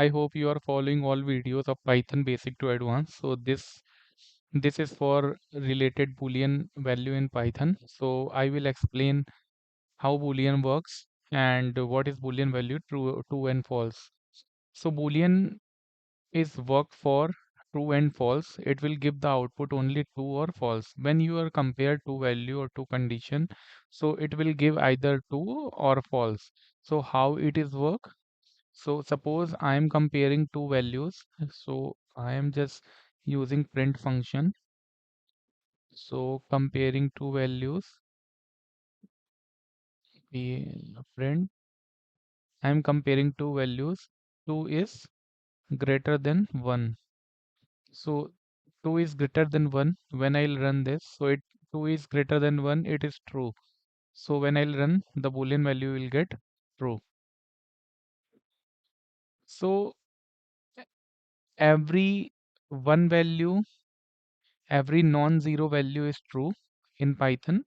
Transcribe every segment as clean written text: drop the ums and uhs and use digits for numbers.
I hope you are following all videos of Python basic to advanced. So this is for related Boolean value in Python. So I will explain how Boolean works and what is Boolean value, true and false. So Boolean is work for true and false. It will give the output only true or false. When you are compare two value or two condition, so it will give either true or false. So how it is work? So suppose I am comparing two values. So I am just using print function. So comparing two values, we print. I am comparing two values. 2 is greater than 1. So 2 is greater than 1 when I'll run this. So it 2 is greater than 1, it is true. So when I'll run, the Boolean value will get true. So every one value, every non-zero value is true in Python,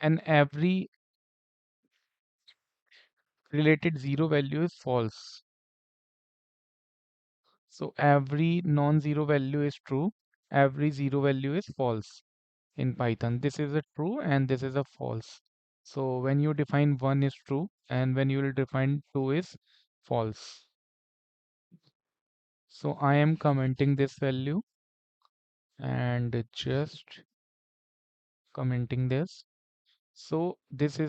and every related zero value is false. So every non-zero value is true, every zero value is false in Python. This is a true and this is a false. So when you define 1 is true and when you will define 2 is false. So I am commenting this value and just commenting this. So this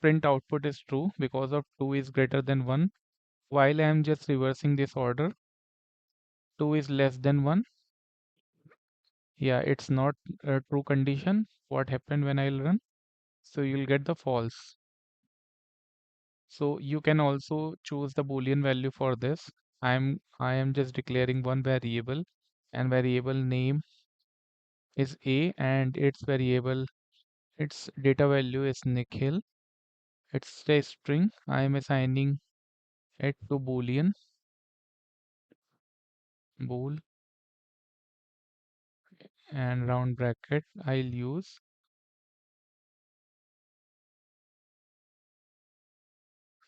print output is true because of 2 is greater than 1. While I am just reversing this order, 2 is less than 1. Yeah, it's not a true condition. What happened when I'll run? So you'll get the false. So you can also choose the Boolean value for this. I am just declaring one variable, and variable name is A, and its data value is Nikhil. It's a string. I am assigning it to Boolean bool, and round bracket I'll use.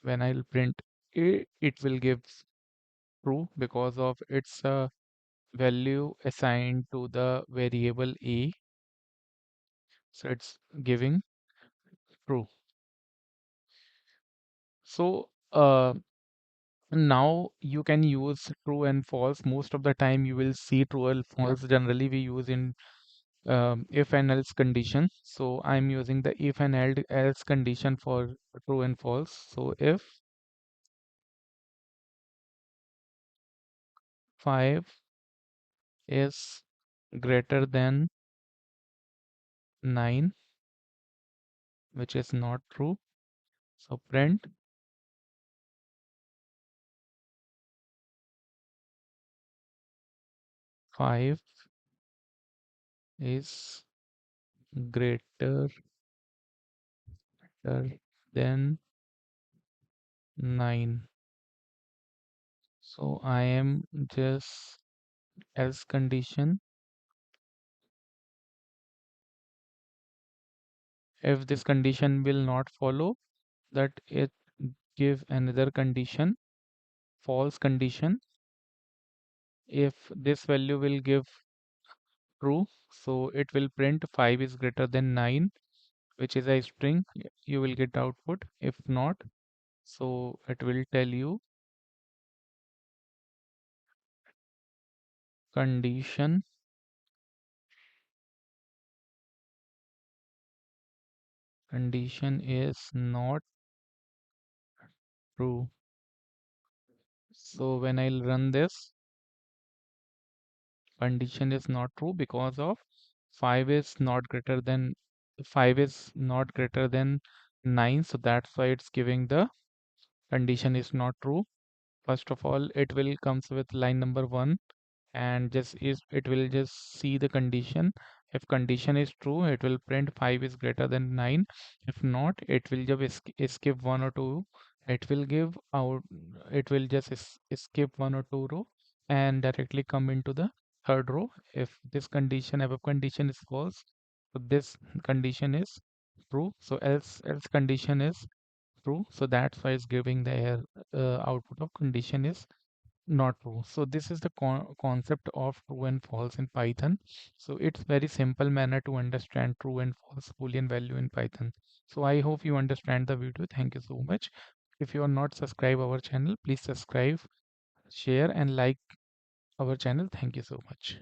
When I'll print A, it will give true because of its value assigned to the variable A. So it's giving true. So now you can use true and false. Most of the time you will see true and false. Generally we use in if and else condition. So I'm using the if and else condition for true and false. So if 5 is greater than 9, which is not true. So print 5 is greater than 9. So I am just else condition. If this condition will not follow, that it give another condition, false condition. If this value will give true, so it will print 5 is greater than 9, which is a string. You will get output. If not, so it will tell you condition condition is not true. So when I'll run this, condition is not true because of 5 is not greater than 5 is not greater than 9. So that's why it's giving the condition is not true. First of all, it will comes with line number 1, and just is it will just see the condition. If condition is true, it will print 5 is greater than 9. If not, it will just skip one or two. It will give out, it will just skip one or two row and directly come into the third row. If this condition above condition is false, so this condition is true. So else condition is true. So that's why it's giving the error output of condition is not true. So this is the concept of true and false in Python. So it's very simple manner to understand true and false Boolean value in Python. So I hope you understand the video. Thank you so much. If you are not subscribed our channel, please subscribe, share and like our channel. Thank you so much.